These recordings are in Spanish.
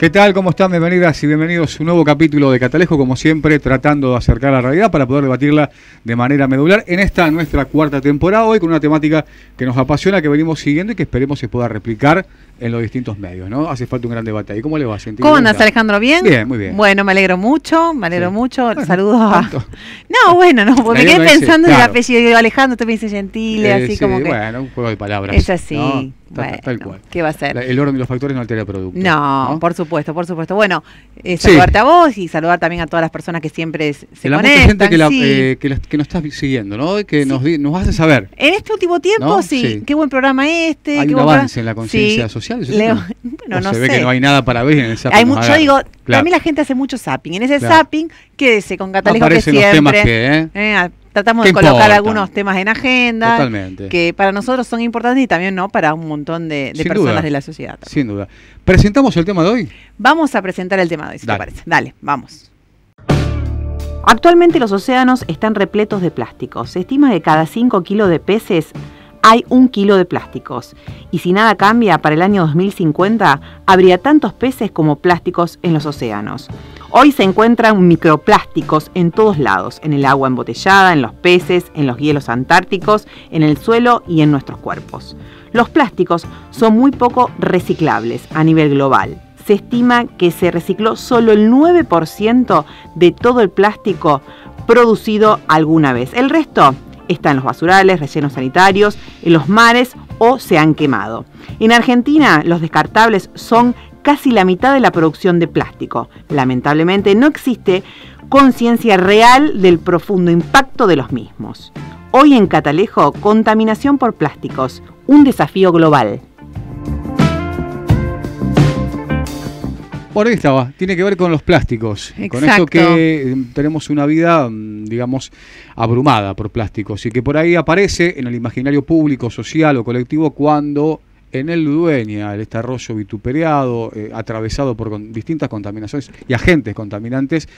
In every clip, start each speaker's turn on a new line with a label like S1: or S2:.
S1: ¿Qué tal? ¿Cómo están? Bienvenidas y bienvenidos a un nuevo capítulo de Catalejo, como siempre, tratando de acercar la realidad para poder debatirla de manera medular en esta nuestra cuarta temporada, hoy con una temática que nos apasiona, que venimos siguiendo y que esperemos se pueda replicar en los distintos medios, ¿no? Hace falta un gran debate ahí. ¿Cómo le va a sentir?
S2: ¿Cómo andas, Alejandro? ¿Bien?
S1: Bien, muy bien.
S2: Bueno, me alegro mucho, mucho.
S1: Bueno,
S2: Saludos a...
S1: ¿cuánto?
S2: No, bueno, no, porque me quedé pensando en el
S1: claro.
S2: apellido de Alejandro, tú me dices Gentile, así
S1: sí,
S2: como que...
S1: bueno, un juego de palabras.
S2: Es así,
S1: ¿no?
S2: bueno,
S1: Tal cual.
S2: ¿qué va a ser?
S1: El orden de los factores no altera el producto.
S2: No, por supuesto. Bueno, saludarte a vos y saludar también a todas las personas que siempre se
S1: la
S2: conectan.
S1: Mucha gente
S2: sí.
S1: que nos está siguiendo, ¿no? Y que
S2: Sí.
S1: nos hace saber.
S2: En este último tiempo,
S1: ¿No?
S2: sí.
S1: Sí.
S2: Qué buen programa este.
S1: Hay
S2: qué
S1: un
S2: buen
S1: avance en la conciencia
S2: Sí.
S1: social. ¿Eso
S2: Leo,
S1: sí?
S2: bueno,
S1: O
S2: no
S1: se ve
S2: sé.
S1: que no hay nada para ver en el zapping.
S2: Hay mucho, yo digo,
S1: Claro.
S2: también la gente hace mucho zapping. En ese
S1: Claro.
S2: zapping, quédese con Catalejo, que
S1: Aparecen los
S2: siempre...
S1: temas que,
S2: tratamos
S1: ¿qué
S2: de colocar
S1: importan?
S2: algunos temas en agenda.
S1: Totalmente.
S2: Que para nosotros son importantes y también no para un montón de
S1: Sin
S2: personas
S1: duda.
S2: de la sociedad.
S1: Sin duda. ¿Presentamos el tema de hoy?
S2: Vamos a presentar el tema de hoy, si te
S1: Dale.
S2: parece. Dale, vamos. Actualmente los océanos están repletos de plásticos. Se estima que cada 5 kilos de peces hay 1 kilo de plásticos. Y si nada cambia, para el año 2050 habría tantos peces como plásticos en los océanos. Hoy se encuentran microplásticos en todos lados, en el agua embotellada, en los peces, en los hielos antárticos, en el suelo y en nuestros cuerpos. Los plásticos son muy poco reciclables a nivel global. Se estima que se recicló solo el 9% de todo el plástico producido alguna vez. El resto está en los basurales, rellenos sanitarios, en los mares o se han quemado. En Argentina, los descartables son casi la mitad de la producción de plástico. Lamentablemente no existe conciencia real del profundo impacto de los mismos. Hoy en Catalejo, contaminación por plásticos, un desafío global.
S1: Por ahí estaba, tiene que ver con los plásticos.
S2: Exacto.
S1: Con esto que tenemos una vida, digamos, abrumada por plásticos y que por ahí aparece en el imaginario público, social o colectivo cuando en el Ludueña, el desarrollo vituperiado, atravesado por distintas contaminaciones y agentes contaminantes,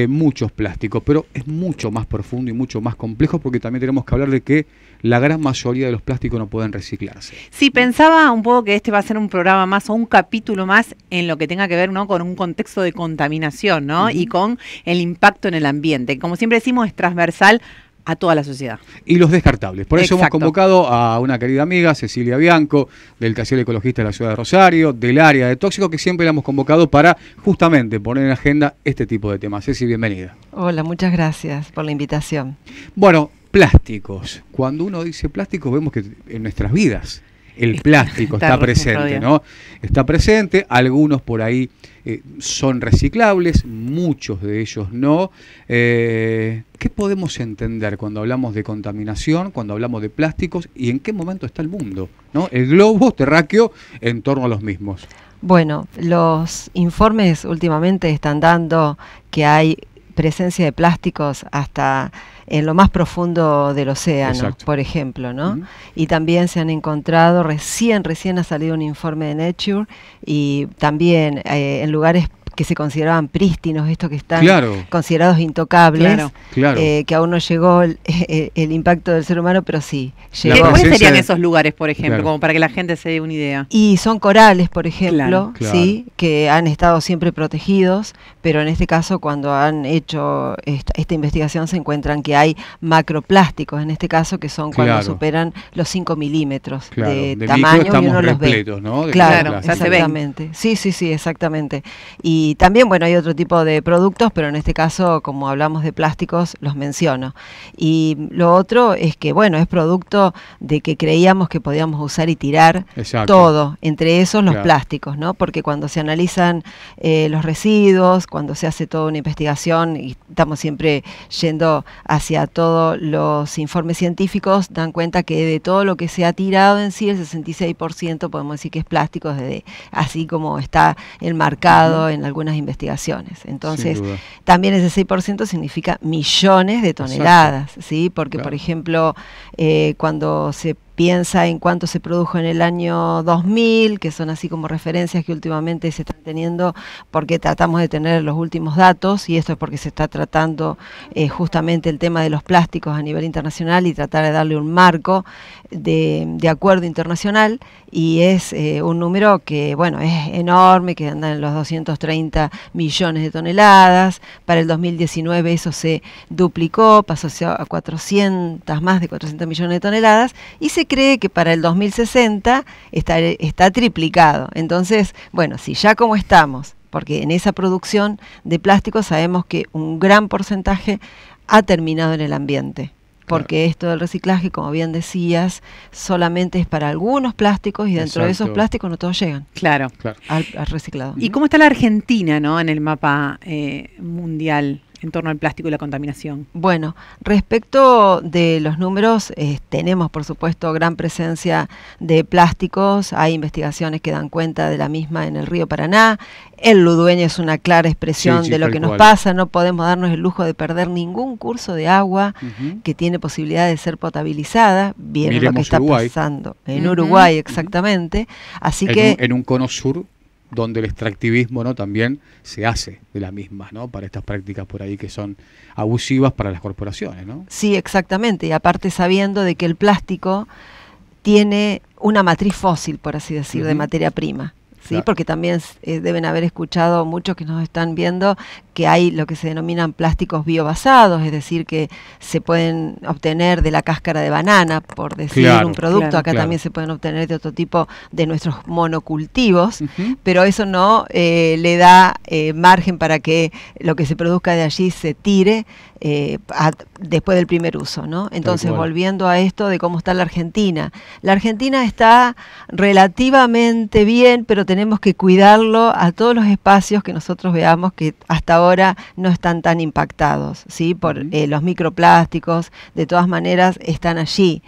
S1: muchos plásticos, pero es mucho más profundo y mucho más complejo porque también tenemos que hablar de que la gran mayoría de los plásticos no pueden reciclarse.
S2: Sí, pensaba un poco que este va a ser un programa más o un capítulo más en lo que tenga que ver, ¿no?, con un contexto de contaminación, ¿no? Y con el impacto en el ambiente. Como siempre decimos, es transversal a toda la sociedad.
S1: Y los descartables. Por eso hemos
S2: Exacto.
S1: convocado a una querida amiga, Cecilia Bianco, del Taller Ecologista de la Ciudad de Rosario, del área de tóxicos, que siempre la hemos convocado para justamente poner en agenda este tipo de temas. Ceci, bienvenida.
S3: Hola, muchas gracias por la invitación.
S1: Bueno, plásticos. Cuando uno dice plásticos, vemos que en nuestras vidas el plástico está presente, ¿no? Está presente, algunos por ahí son reciclables, muchos de ellos no. ¿Qué podemos entender cuando hablamos de contaminación, cuando hablamos de plásticos y en qué momento está el mundo, ¿no? El globo terráqueo en torno a los mismos.
S3: Bueno, los informes últimamente están dando que hay presencia de plásticos hasta en lo más profundo del océano. Exacto. Por ejemplo, ¿no? Y también se han encontrado, recién ha salido un informe de Nature, y también en lugares que se consideraban prístinos, estos que están considerados intocables, que aún no llegó el impacto del ser humano, pero sí llegó.
S2: ¿Cuáles serían esos lugares, por ejemplo, como para que la gente se dé una idea?
S3: Y son corales, por ejemplo, sí, que han estado siempre protegidos, pero en este caso, cuando han hecho esta investigación, se encuentran que hay macroplásticos, en este caso, que son cuando superan los 5 milímetros de tamaño y uno los ve.
S1: ¿No?
S3: Claro, exactamente. Sí, exactamente. Y también, bueno, hay otro tipo de productos, pero en este caso, como hablamos de plásticos, los menciono. Y lo otro es que, bueno, es producto de que creíamos que podíamos usar y tirar todo, entre esos los plásticos, ¿no? Porque cuando se analizan los residuos, cuando se hace toda una investigación, y estamos siempre yendo hacia todos los informes científicos, dan cuenta que de todo lo que se ha tirado en sí, el 66% podemos decir que es plástico, así como está enmarcado en algunas investigaciones. Entonces, también ese 6% significa millones de toneladas, ¿sí? Porque, por ejemplo, cuando se piensa en cuánto se produjo en el año 2000, que son así como referencias que últimamente se están teniendo porque tratamos de tener los últimos datos, y esto es porque se está tratando justamente el tema de los plásticos a nivel internacional y tratar de darle un marco de acuerdo internacional, y es un número que, bueno, es enorme, que anda en los 230 millones de toneladas. Para el 2019 eso se duplicó, pasó a 400, más de 400 millones de toneladas, y se cree que para el 2060 está triplicado. Entonces, bueno, si ya como estamos, porque en esa producción de plástico sabemos que un gran porcentaje ha terminado en el ambiente. Porque esto del reciclaje, como bien decías, solamente es para algunos plásticos, y dentro de esos plásticos no todos llegan al reciclado.
S2: ¿Y cómo está la Argentina, ¿no?, en el mapa mundial en torno al plástico y la contaminación?
S3: Bueno, respecto de los números, tenemos por supuesto gran presencia de plásticos. Hay investigaciones que dan cuenta de la misma en el río Paraná. El Ludueña es una clara expresión de lo que nos pasa. No podemos darnos el lujo de perder ningún curso de agua que tiene posibilidad de ser potabilizada. Viene lo que está pasando en Uruguay, exactamente. Así que
S1: en un cono sur, donde el extractivismo, ¿no?, también se hace de la misma, ¿no?, para estas prácticas por ahí que son abusivas para las corporaciones, ¿no?
S3: Sí, exactamente, y aparte sabiendo de que el plástico tiene una matriz fósil, por así decir, de materia prima. ¿Sí? Claro. Porque también deben haber escuchado muchos que nos están viendo que hay lo que se denominan plásticos biobasados, es decir, que se pueden obtener de la cáscara de banana, por decir un producto. Acá también se pueden obtener de otro tipo de nuestros monocultivos, pero eso no le da margen para que lo que se produzca de allí se tire después del primer uso, ¿no? Entonces, volviendo a esto de cómo está la Argentina está relativamente bien, pero tenemos que cuidarlo a todos los espacios que nosotros veamos que hasta ahora no están tan impactados, ¿sí? Por los microplásticos. De todas maneras están allí.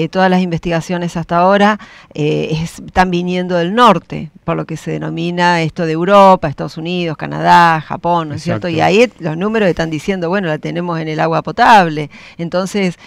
S3: Todas las investigaciones hasta ahora están viniendo del norte, por lo que se denomina esto de Europa, Estados Unidos, Canadá, Japón, ¿no es cierto? Y ahí los números están diciendo, bueno, la tenemos en el agua potable. Entonces,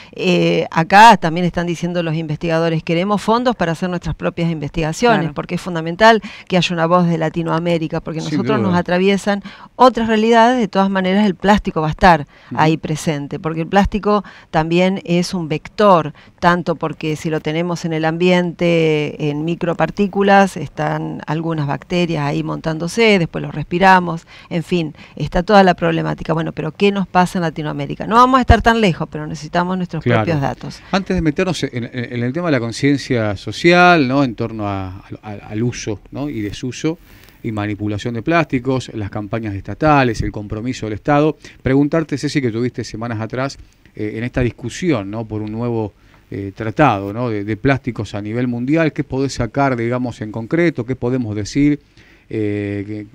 S3: acá también están diciendo los investigadores, queremos fondos para hacer nuestras propias investigaciones, porque es fundamental que haya una voz de Latinoamérica, porque nosotros nos atraviesan otras realidades. De todas maneras, el plástico va a estar ahí presente, porque el plástico también es un vector, tanto porque si lo tenemos en el ambiente, en micropartículas, están algunas bacterias ahí montándose, después los respiramos, en fin, está toda la problemática. Bueno, pero ¿qué nos pasa en Latinoamérica? No vamos a estar tan lejos, pero necesitamos nuestros propios datos.
S1: Antes de meternos en el tema de la conciencia social, ¿no?, en torno al uso, ¿no?, y desuso y manipulación de plásticos, las campañas estatales, el compromiso del Estado, preguntarte, Ceci, que tuviste semanas atrás en esta discusión, ¿no?, por un nuevo tratado, ¿no?, de plásticos a nivel mundial. ¿Qué podés sacar, digamos, en concreto? ¿Qué podemos decir de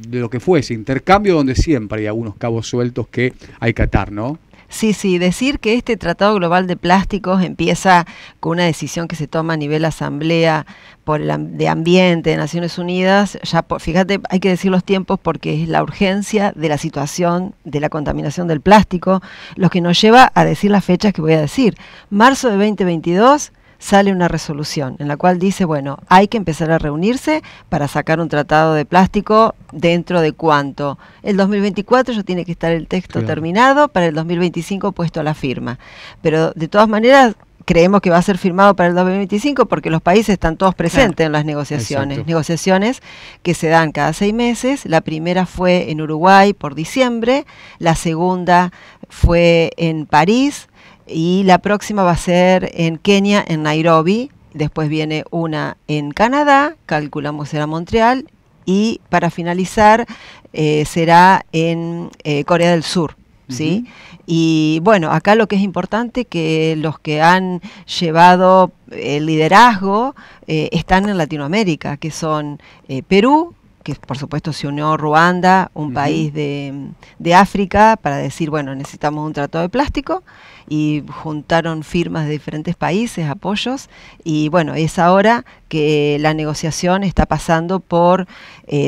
S1: lo que fue ese intercambio, donde siempre hay algunos cabos sueltos que hay que atar, ¿no?
S3: Sí, decir que este Tratado Global de Plásticos empieza con una decisión que se toma a nivel asamblea de ambiente de Naciones Unidas. Ya fíjate, hay que decir los tiempos porque es la urgencia de la situación de la contaminación del plástico lo que nos lleva a decir las fechas que voy a decir. Marzo de 2022 sale una resolución en la cual dice, bueno, hay que empezar a reunirse para sacar un tratado de plástico. ¿Dentro de cuánto? El 2024 ya tiene que estar el texto terminado, para el 2025 puesto a la firma. Pero de todas maneras creemos que va a ser firmado para el 2025 porque los países están todos presentes en las negociaciones. Negociaciones que se dan cada 6 meses. La primera fue en Uruguay por diciembre, la segunda fue en París, y la próxima va a ser en Kenia, en Nairobi. Después viene una en Canadá, calculamos será Montreal, y para finalizar será en Corea del Sur, ¿sí? Y bueno, acá lo que es importante que los que han llevado el liderazgo están en Latinoamérica, que son Perú, que por supuesto se unió Ruanda, un país de África, para decir, bueno, necesitamos un tratado de plástico, y juntaron firmas de diferentes países, apoyos, y bueno, es ahora que la negociación está pasando por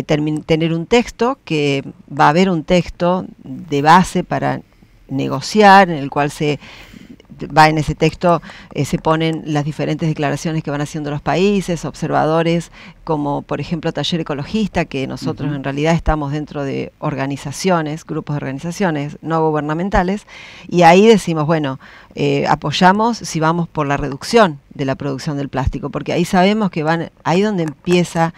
S3: tener un texto, que va a haber un texto de base para negociar, en el cual se va en ese texto, se ponen las diferentes declaraciones que van haciendo los países, observadores, como por ejemplo Taller Ecologista, que nosotros en realidad estamos dentro de organizaciones, grupos de organizaciones no gubernamentales, y ahí decimos, bueno, apoyamos si vamos por la reducción de la producción del plástico, porque ahí sabemos que ahí donde empieza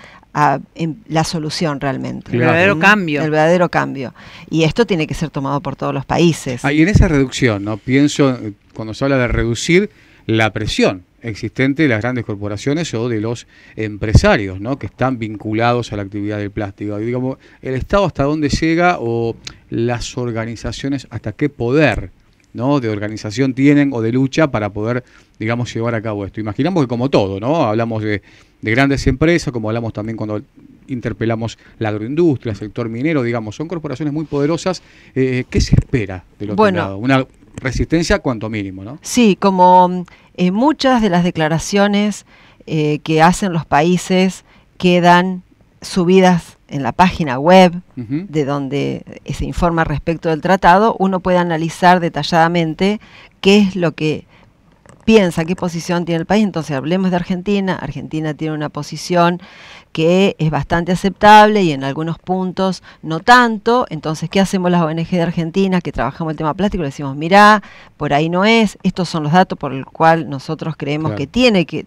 S3: la solución realmente.
S2: El verdadero cambio.
S3: El verdadero cambio. Y esto tiene que ser tomado por todos los países.
S1: Y en esa reducción, ¿no? Pienso, cuando se habla de reducir la presión existente de las grandes corporaciones o de los empresarios, ¿no? Que están vinculados a la actividad del plástico. Digamos, el Estado hasta dónde llega o las organizaciones hasta qué poder, ¿no? De organización tienen o de lucha para poder, digamos, llevar a cabo esto. Imaginamos que como todo, ¿no? Hablamos de grandes empresas, como hablamos también cuando interpelamos la agroindustria, el sector minero, digamos, son corporaciones muy poderosas. ¿Qué se espera del otro lado? Una resistencia cuanto mínimo, ¿no?
S3: Sí, como muchas de las declaraciones que hacen los países quedan subidas en la página web de donde se informa respecto del tratado, uno puede analizar detalladamente qué es lo que piensa, qué posición tiene el país. Entonces hablemos de Argentina. Argentina tiene una posición que es bastante aceptable y en algunos puntos no tanto. Entonces, ¿qué hacemos las ONG de Argentina que trabajamos el tema plástico? Le decimos, mirá, por ahí no es, estos son los datos por el cual nosotros creemos que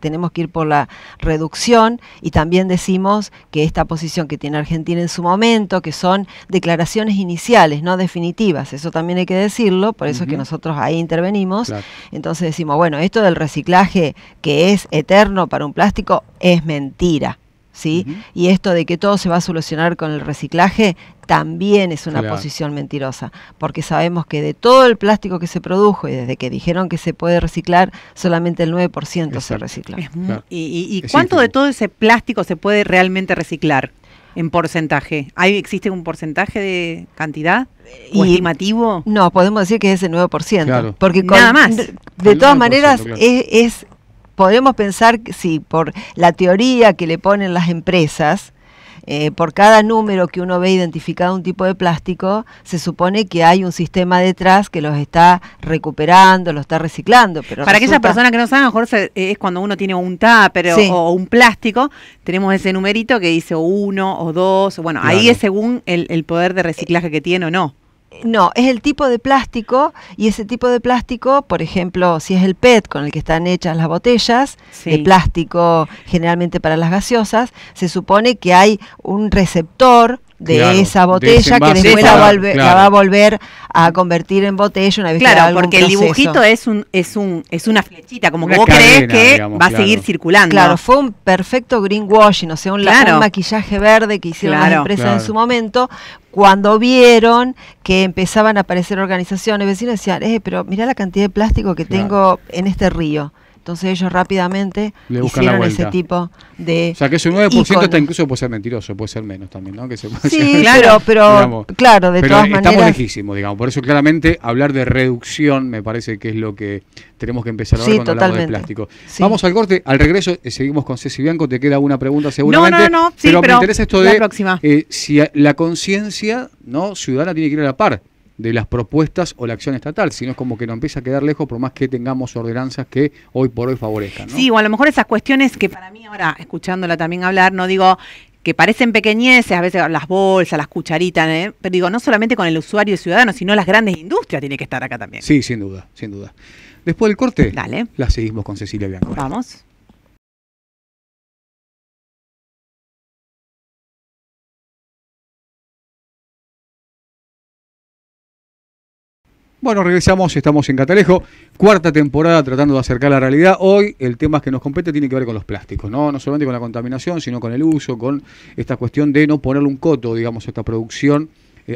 S3: tenemos que ir por la reducción, y también decimos que esta posición que tiene Argentina en su momento, que son declaraciones iniciales, no definitivas, eso también hay que decirlo, por eso es que nosotros ahí intervenimos. Entonces decimos, bueno, esto del reciclaje que es eterno para un plástico es mentira. ¿Sí? Y esto de que todo se va a solucionar con el reciclaje también es una posición mentirosa, porque sabemos que de todo el plástico que se produjo y desde que dijeron que se puede reciclar, solamente el 9% se recicla.
S2: ¿Y cuánto de todo ese plástico se puede realmente reciclar en porcentaje? ¿Existe un porcentaje de cantidad o estimativo?
S3: No, podemos decir que es el 9%, porque
S2: nada más.
S3: De todas maneras podemos pensar que sí, por la teoría que le ponen las empresas, por cada número que uno ve identificado un tipo de plástico, se supone que hay un sistema detrás que los está recuperando, lo está reciclando. Pero
S2: para aquellas personas que no saben, a lo mejor es cuando uno tiene un tupper o un plástico, tenemos ese numerito que dice 1 o 2, bueno, ahí es según el poder de reciclaje que tiene o no.
S3: No, es el tipo de plástico, y ese tipo de plástico, por ejemplo, si es el PET con el que están hechas las botellas, de plástico generalmente para las gaseosas, se supone que hay un receptor de esa botella que después la va a volver a convertir en botella una vez que haga algún
S2: porque
S3: proceso.
S2: El dibujito es una flechita, como que vos crees que digamos, va a seguir circulando.
S3: Claro, fue un perfecto greenwashing, o sea, un maquillaje verde que hicieron las empresas en su momento, cuando vieron que empezaban a aparecer organizaciones vecinas, decían, pero mirá la cantidad de plástico que tengo en este río. Entonces ellos rápidamente hicieron ese tipo de...
S1: O sea, que ese 9% está incluso puede ser mentiroso, puede ser menos también, ¿no? Que se puede
S3: sí, pero digamos, claro, de todas maneras...
S1: Estamos lejísimos, digamos. Por eso, claramente, hablar de reducción me parece que es lo que tenemos que empezar a ver cuando hablamos de plástico. Vamos al corte, al regreso seguimos con Ceci Bianco, te queda una pregunta seguramente.
S2: No,
S1: pero me interesa esto de si la conciencia ciudadana tiene que ir a la par de las propuestas o la acción estatal, sino es como que nos empieza a quedar lejos por más que tengamos ordenanzas que hoy por hoy favorezcan, ¿no?
S2: Sí, o a lo mejor esas cuestiones que para mí ahora, escuchándola también hablar, no digo que parecen pequeñeces, a veces las bolsas, las cucharitas, pero digo, no solamente con el usuario ciudadano, sino las grandes industrias tiene que estar acá también.
S1: Sí, sin duda, sin duda. Después del corte,
S2: dale,
S1: la seguimos con Cecilia Bianco.
S2: Vamos.
S1: Bueno, regresamos, estamos en Catalejo, cuarta temporada tratando de acercar la realidad. Hoy el tema que nos compete tiene que ver con los plásticos, no solamente con la contaminación, sino con el uso, con esta cuestión de no ponerle un coto, digamos, a esta producción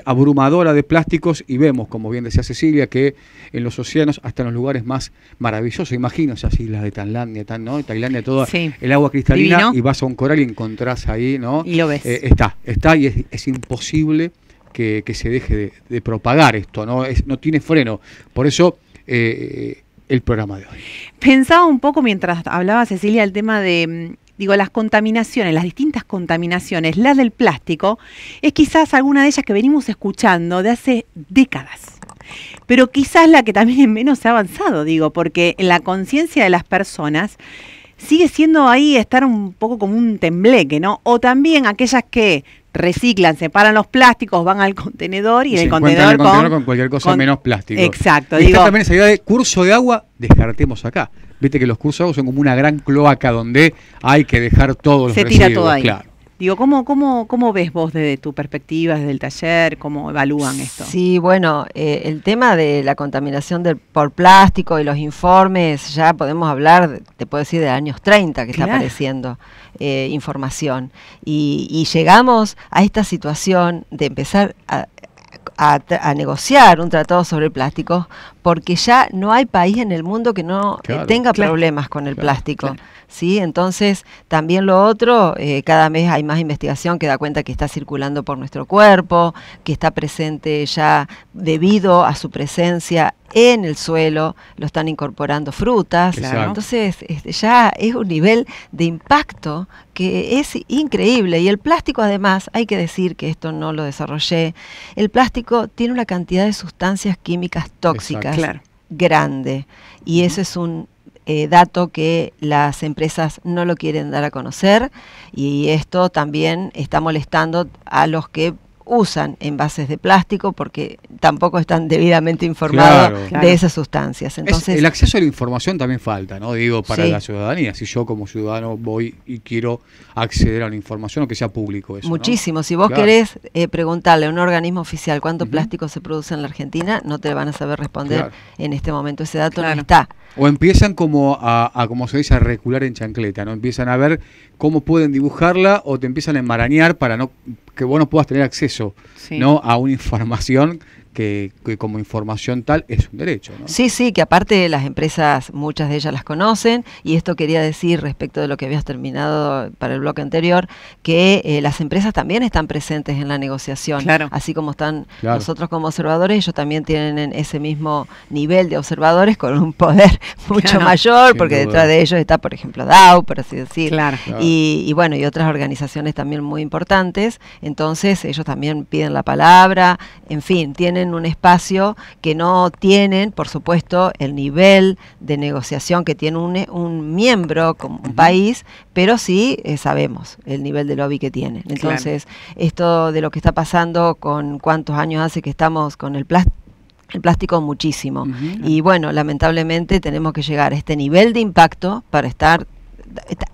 S1: abrumadora de plásticos, y vemos, como bien decía Cecilia, que en los océanos, hasta en los lugares más maravillosos, imagino esas islas de Tailandia, Tailandia toda el agua cristalina, divino, y vas a un coral y encontrás ahí, ¿no?
S2: Y lo ves.
S1: Está y es imposible que se deje de propagar esto, no tiene freno. Por eso el programa de hoy.
S2: Pensaba un poco mientras hablaba Cecilia el tema de, las contaminaciones, las distintas contaminaciones, la del plástico, es quizás alguna de ellas que venimos escuchando de hace décadas. pero quizás la que también menos ha avanzado, digo, porque la conciencia de las personas sigue siendo ahí estar un poco como un tembleque, ¿no? O también aquellas que reciclan, separan los plásticos, van al contenedor y en el contenedor
S1: con cualquier cosa menos plástico.
S2: Exacto.
S1: Y está también esa idea de curso de agua, descartemos acá. Viste que los cursos de agua son como una gran cloaca donde hay que dejar todos los residuos. Se tira todo ahí. Claro.
S2: Digo, ¿cómo ves vos desde tu perspectiva, desde el taller, cómo evalúan esto?
S3: Sí, bueno, el tema de la contaminación por plástico y los informes, ya podemos hablar, te puedo decir, de años 30 que está apareciendo información. Y llegamos a esta situación de empezar a negociar un tratado sobre el plástico, porque ya no hay país en el mundo que no tenga problemas con el plástico. ¿Sí? Entonces, también lo otro, cada vez hay más investigación que da cuenta que está circulando por nuestro cuerpo, que está presente ya debido a su presencia en el suelo, lo están incorporando frutas. Entonces, ya es un nivel de impacto que es increíble. Y el plástico, además, hay que decir que esto no lo desarrollé, el plástico tiene una cantidad de sustancias químicas tóxicas grande. Y eso es un dato que las empresas no lo quieren dar a conocer, y esto también está molestando a los que usan envases de plástico porque tampoco están debidamente informados de esas sustancias. Entonces,
S1: el acceso a la información también falta, ¿no? Digo, para la ciudadanía. Si yo como ciudadano voy y quiero acceder a una información o que sea público eso,
S3: muchísimo.
S1: ¿no?
S3: Si vos querés preguntarle a un organismo oficial cuánto plástico se produce en la Argentina, no te van a saber responder en este momento. Ese dato no está.
S1: O empiezan como como se dice, a recular en chancleta, ¿no? Empiezan a ver cómo pueden dibujarla o te empiezan a enmarañar para que vos no puedas tener acceso ¿no? a una información que como información tal es un derecho, ¿no?
S3: Sí, que aparte las empresas, muchas de ellas las conocen, y esto quería decir respecto de lo que habías terminado para el bloque anterior, que las empresas también están presentes en la negociación, así como están nosotros como observadores, ellos también tienen ese mismo nivel de observadores con un poder mucho mayor, porque detrás de ellos está, por ejemplo, Dow, por así decir, y bueno, y otras organizaciones también muy importantes. Entonces ellos también piden la palabra, en fin, tienen un espacio que no tienen, por supuesto, el nivel de negociación que tiene un miembro como un país, pero sí sabemos el nivel de lobby que tienen. Entonces, esto de lo que está pasando con cuántos años hace que estamos con el plástico, muchísimo. Y bueno, lamentablemente tenemos que llegar a este nivel de impacto para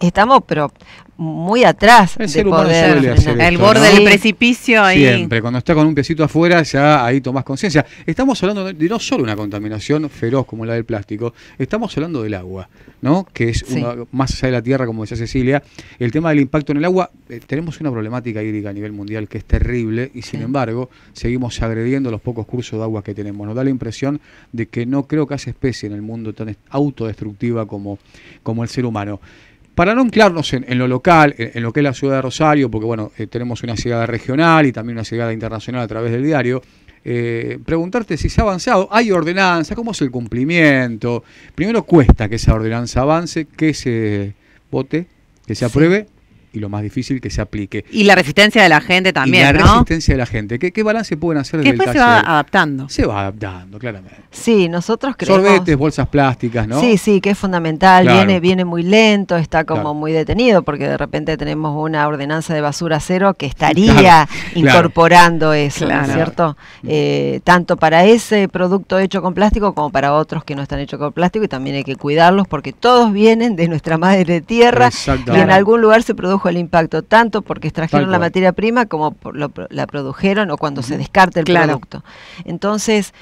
S3: estamos pero muy atrás de poder
S2: el borde del precipicio ahí.
S1: Siempre, cuando está con un piecito afuera, ya ahí tomás conciencia. Estamos hablando de no solo una contaminación feroz como la del plástico, estamos hablando del agua, ¿no? Que es más allá de la tierra, como decía Cecilia. El tema del impacto en el agua, tenemos una problemática hídrica a nivel mundial que es terrible, y sin embargo seguimos agrediendo los pocos cursos de agua que tenemos. Nos da la impresión de que no creo que haya especie en el mundo tan autodestructiva como el ser humano. Para no anclarnos en lo local, en lo que es la ciudad de Rosario, porque bueno, tenemos una llegada regional y también una llegada internacional a través del diario, preguntarte si se ha avanzado, hay ordenanza, cómo es el cumplimiento. Primero, cuesta que esa ordenanza avance, que se vote, que se apruebe, y lo más difícil, que se aplique.
S2: Y la resistencia de la gente también,
S1: y la resistencia de la gente. ¿Qué balance pueden hacer desde el taller?
S2: Que después se va adaptando.
S1: Se va adaptando, claramente.
S3: Sí, nosotros creemos...
S1: Sorbetes, bolsas plásticas, ¿no?
S3: Sí, que es fundamental. Viene muy lento, está como muy detenido, porque de repente tenemos una ordenanza de basura cero que estaría incorporando eso, ¿no es cierto? Tanto para ese producto hecho con plástico como para otros que no están hechos con plástico, y también hay que cuidarlos porque todos vienen de nuestra madre tierra, y en algún lugar se produjo el impacto, tanto porque extrajeron la materia prima como la produjeron, o cuando se descarta el producto. Entonces,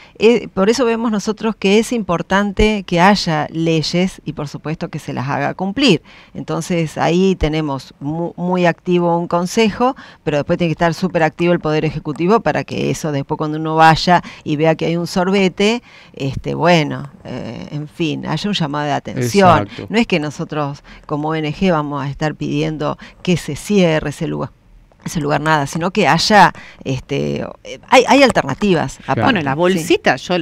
S3: por eso vemos nosotros que es importante que haya leyes y por supuesto que se las haga cumplir. Entonces ahí tenemos muy activo un consejo, pero después tiene que estar súper activo el Poder Ejecutivo para que eso después, cuando uno vaya y vea que hay un sorbete, en fin, haya un llamado de atención. No es que nosotros como ONG vamos a estar pidiendo que se cierre ese lugar nada, sino que haya hay alternativas.
S2: Bueno, la bolsita, yo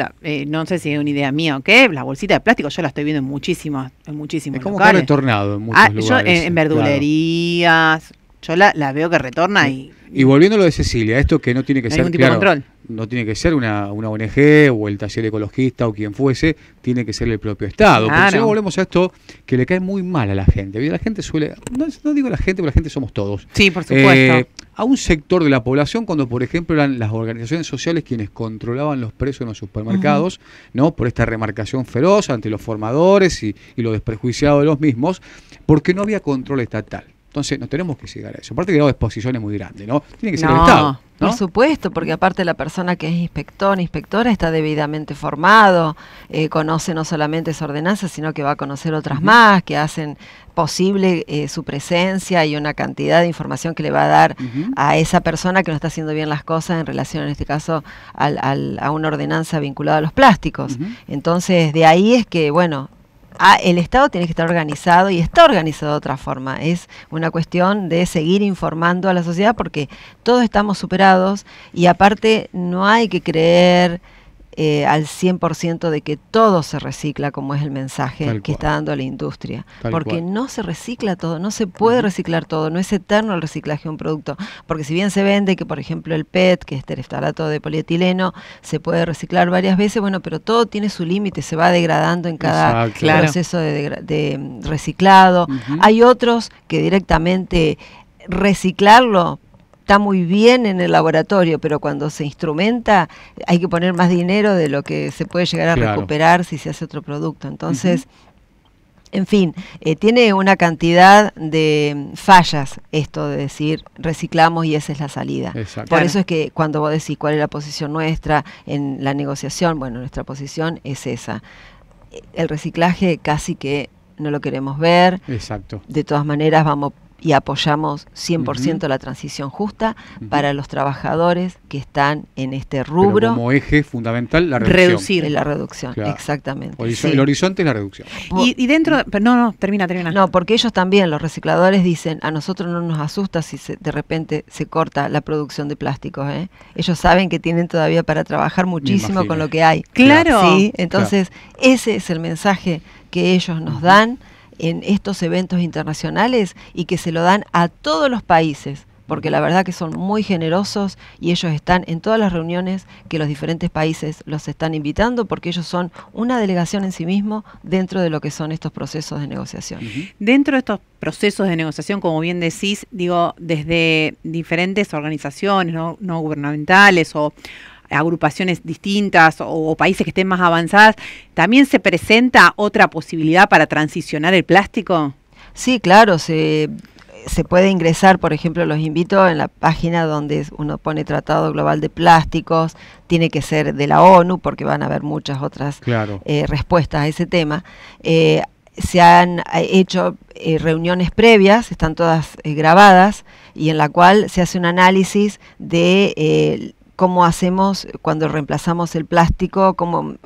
S2: no sé si es una idea mía o qué, la bolsita de plástico yo la estoy viendo en muchísimos
S1: es como que ha retornado en muchos lugares.
S2: Yo en verdulerías, yo la veo que retorna.
S1: Y volviendo a lo de Cecilia, esto que no tiene que ser,
S2: control.
S1: no tiene que ser una ONG o el taller ecologista o quien fuese, tiene que ser el propio Estado.
S2: Claro.
S1: Pero si no volvemos a esto que le cae muy mal a la gente. La gente suele, no digo la gente, porque la gente somos todos.
S2: Sí, por supuesto.
S1: A un sector de la población, cuando por ejemplo eran las organizaciones sociales quienes controlaban los precios en los supermercados, ¿no? Por esta remarcación feroz ante los formadores y lo desprejuiciado de los mismos, porque no había control estatal. Entonces no tenemos que llegar a eso. Aparte que la exposición es muy grande, ¿no? Tiene que ser el Estado, ¿no?
S3: Por supuesto, porque aparte la persona que es inspectora está debidamente formado, conoce no solamente esa ordenanza, sino que va a conocer otras más que hacen posible su presencia y una cantidad de información que le va a dar a esa persona que no está haciendo bien las cosas en relación, en este caso, a una ordenanza vinculada a los plásticos. Entonces, de ahí es que, bueno, el Estado tiene que estar organizado y está organizado de otra forma. Es una cuestión de seguir informando a la sociedad porque todos estamos superados y aparte no hay que creer al 100% de que todo se recicla, como es el mensaje que está dando la industria. Porque no se recicla todo, no se puede reciclar todo, no es eterno el reciclaje de un producto. Porque si bien se vende que, por ejemplo, el PET, que es tereftalato de polietileno, se puede reciclar varias veces, bueno, pero todo tiene su límite, se va degradando en cada proceso de reciclado. Hay otros que directamente reciclarlo está muy bien en el laboratorio, pero cuando se instrumenta hay que poner más dinero de lo que se puede llegar a recuperar si se hace otro producto. Entonces, en fin, tiene una cantidad de fallas esto de decir reciclamos y esa es la salida. Por eso es que cuando vos decís cuál es la posición nuestra en la negociación, bueno, nuestra posición es esa. El reciclaje casi que no lo queremos ver. De todas maneras vamos y apoyamos 100% la transición justa para los trabajadores que están en este rubro.
S1: Pero como eje fundamental, la reducción.
S3: Reducir. La reducción, exactamente.
S1: El horizonte es la reducción.
S2: Y dentro, pero termina.
S3: No, porque ellos también, los recicladores dicen, a nosotros no nos asusta si de repente se corta la producción de plásticos. Ellos saben que tienen todavía para trabajar muchísimo con lo que hay.
S2: Claro.
S3: ¿Sí? Entonces, ese es el mensaje que ellos nos dan en estos eventos internacionales y que se lo dan a todos los países, porque la verdad que son muy generosos y ellos están en todas las reuniones que los diferentes países los están invitando, porque ellos son una delegación en sí mismo dentro de lo que son estos procesos de negociación.
S2: Dentro de estos procesos de negociación, como bien decís, digo, desde diferentes organizaciones no gubernamentales o agrupaciones distintas o países que estén más avanzadas, ¿también se presenta otra posibilidad para transicionar el plástico?
S3: Sí, claro, se puede ingresar, por ejemplo, los invito en la página donde uno pone Tratado Global de Plásticos, tiene que ser de la ONU porque van a haber muchas otras respuestas a ese tema. Se han hecho reuniones previas, están todas grabadas, y en la cual se hace un análisis de cómo hacemos cuando reemplazamos el plástico con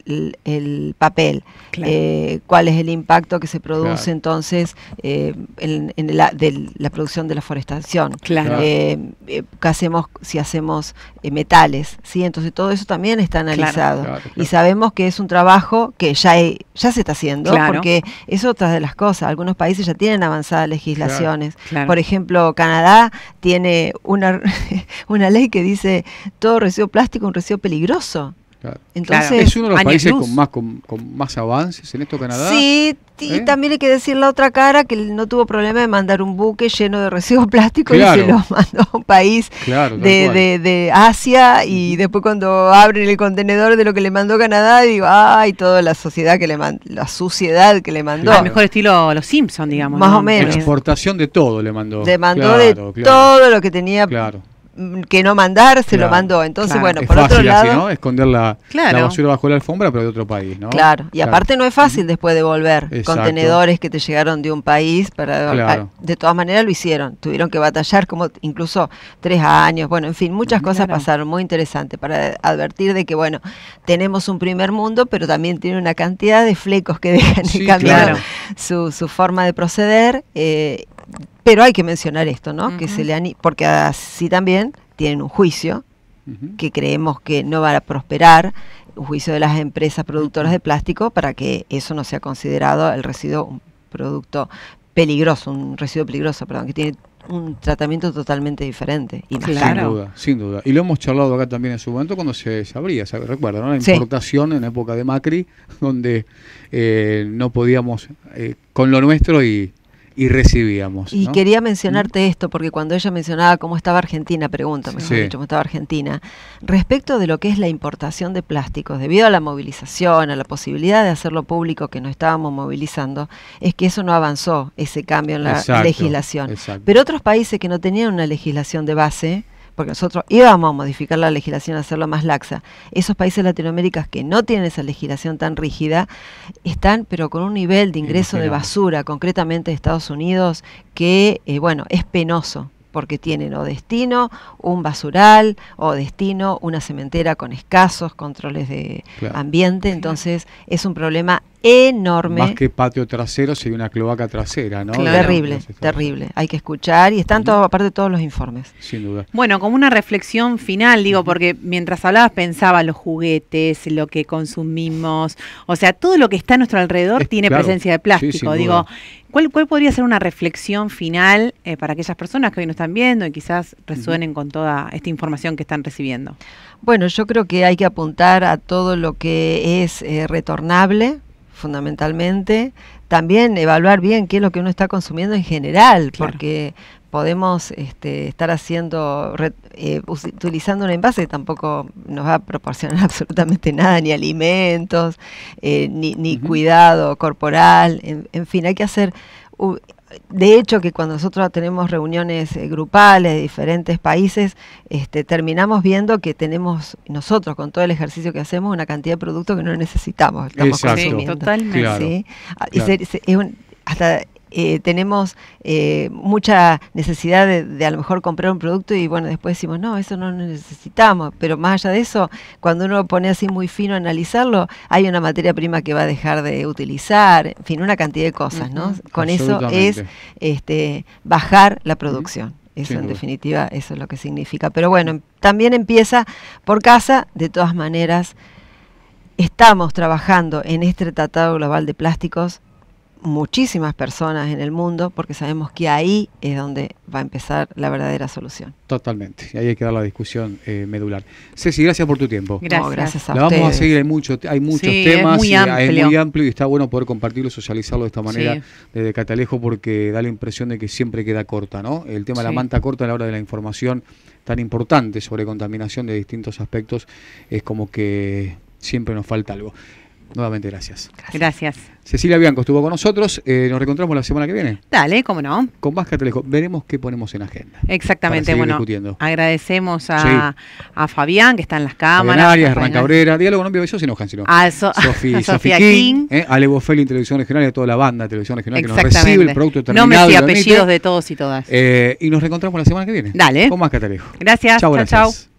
S3: el papel, cuál es el impacto que se produce entonces de la producción de la forestación, qué hacemos si hacemos metales, ¿sí? Entonces todo eso también está analizado y sabemos que es un trabajo que ya se está haciendo, porque es otra de las cosas. Algunos países ya tienen avanzadas legislaciones, por ejemplo Canadá tiene una ley que dice todo residuo plástico es un residuo peligroso. Entonces,
S1: es uno de los países con más avances en esto, Canadá.
S3: Sí, y también hay que decir la otra cara, que no tuvo problema de mandar un buque lleno de residuos plásticos y se lo mandó a un país de Asia, y después cuando abren el contenedor de lo que le mandó Canadá, digo, ay, toda la sociedad que le mandó, la suciedad que le mandó.
S2: Al mejor estilo los Simpson, digamos.
S3: Más o menos.
S1: Exportación de todo le mandó.
S3: Le mandó todo lo que tenía que no mandar, se lo mandó. Entonces, bueno,
S1: es
S3: por
S1: fácil
S3: otro lado,
S1: así, ¿no? Esconder la basura bajo la alfombra, pero de otro país, ¿no?
S3: Y aparte no es fácil después devolver contenedores que te llegaron de un país, de todas maneras lo hicieron, tuvieron que batallar como incluso 3 años, bueno, en fin, muchas cosas pasaron, muy interesante, para advertir de que, bueno, tenemos un primer mundo, pero también tiene una cantidad de flecos que dejan en camino su forma de proceder, pero hay que mencionar esto, ¿no? Que se le han, porque así también tienen un juicio que creemos que no va a prosperar, un juicio de las empresas productoras de plástico para que eso no sea considerado el residuo, un producto peligroso, un residuo peligroso, perdón, que tiene un tratamiento totalmente diferente y más
S2: Claro.
S3: caro.
S1: Sin duda, sin duda. Y lo hemos charlado acá también en su momento cuando se abría, recuerda, ¿no? La
S3: Sí.
S1: importación en la época de Macri, donde no podíamos con lo nuestro y recibíamos.
S3: Y
S1: ¿no?
S3: quería mencionarte esto, porque cuando ella mencionaba cómo estaba Argentina, pregunta, mejor
S1: Sí.
S3: dicho, cómo estaba Argentina, respecto de lo que es la importación de plásticos, debido a la movilización, a la posibilidad de hacerlo público que nos estábamos movilizando, es que eso no avanzó, ese cambio en la
S1: Exacto,
S3: legislación.
S1: exacto.
S3: Pero otros países que no tenían una legislación de base, porque nosotros íbamos a modificar la legislación, a hacerlo más laxa, esos países latinoamericanos que no tienen esa legislación tan rígida, están pero con un nivel de ingreso de
S1: Imaginamos.
S3: basura, concretamente de Estados Unidos, que bueno, es penoso, porque tienen o destino un basural, o destino una cementera con escasos controles de
S1: Claro.
S3: ambiente, entonces es un problema enorme.
S1: Más que patio trasero sería una cloaca trasera, ¿no?
S2: Claro.
S3: Terrible, terrible. Hay que escuchar y están todos, aparte de todos los informes.
S1: Sin duda.
S2: Bueno, como una reflexión final, digo, porque mientras hablabas pensaba los juguetes, lo que consumimos, o sea, todo lo que está a nuestro alrededor tiene
S1: Claro.
S2: presencia de
S1: Sí,
S2: plástico.
S1: sin
S2: Digo,
S1: duda.
S2: ¿cuál podría ser una reflexión final para aquellas personas que hoy nos están viendo y quizás resuenen con toda esta información que están recibiendo?
S3: Bueno, yo creo que hay que apuntar a todo lo que es retornable, fundamentalmente. También evaluar bien qué es lo que uno está consumiendo en general,
S2: Claro.
S3: porque podemos estar haciendo, utilizando un envase que tampoco nos va a proporcionar absolutamente nada, ni alimentos, ni cuidado corporal, en fin, hay que hacer... De hecho, que cuando nosotros tenemos reuniones grupales de diferentes países, terminamos viendo que tenemos nosotros, con todo el ejercicio que hacemos, una cantidad de productos que no necesitamos. Estamos
S1: Exacto.
S2: Sí,
S3: consumiendo.
S2: totalmente.
S1: Claro.
S3: ¿Sí? Y
S1: Claro.
S3: hasta tenemos mucha necesidad de a lo mejor comprar un producto y bueno, después decimos, no, eso no lo necesitamos, pero más allá de eso, cuando uno pone así muy fino a analizarlo, hay una materia prima que va a dejar de utilizar, en fin, una cantidad de cosas, ¿no?
S2: Ujú.
S3: Con eso es
S1: Absolutamente.
S3: bajar la producción. Eso
S1: Sin
S3: en
S1: duda.
S3: definitiva, eso es lo que significa. Pero bueno, también empieza por casa, de todas maneras, estamos trabajando en este Tratado Global de Plásticos, muchísimas personas en el mundo, porque sabemos que ahí es donde va a empezar la verdadera solución.
S1: Totalmente. Y ahí hay que dar la discusión medular. Ceci, gracias por tu tiempo.
S2: Gracias.
S3: No, gracias a
S1: La vamos a
S3: ustedes.
S1: seguir, hay muchos
S2: Sí,
S1: temas,
S2: es muy
S1: y
S2: amplio.
S1: es muy amplio y está bueno poder compartirlo, socializarlo de esta manera
S2: Sí.
S1: desde Catalejo, porque da la impresión de que siempre queda corta, ¿no? El tema de la
S2: Sí.
S1: manta corta a la hora de la información tan importante sobre contaminación de distintos aspectos es como que siempre nos falta algo. Nuevamente, gracias.
S2: Gracias.
S1: Cecilia Bianco estuvo con nosotros, nos reencontramos la semana que viene
S2: Dale, cómo no.
S1: con más Catalejo. Veremos qué ponemos en agenda.
S2: Exactamente,
S1: Para seguir
S2: bueno,
S1: discutiendo.
S2: agradecemos a Fabián, que está en las
S1: Fabián
S2: cámaras.
S1: Arias,
S2: a
S1: Hernán
S2: Fabián-
S1: Cabrera, Diálogo no envío, eso se enojan, sino
S2: a
S1: Sofía King, Ale Bofelli en Televisión Regional y a toda la banda de Televisión Regional que nos recibe el producto terminado.
S2: Nombres y
S1: y lo emite.
S2: apellidos de todos y todas.
S1: Y nos reencontramos la semana que viene.
S2: Dale.
S1: Con más Catalejo.
S2: Gracias.
S1: Chau,
S2: Chau,
S1: gracias.
S2: chau.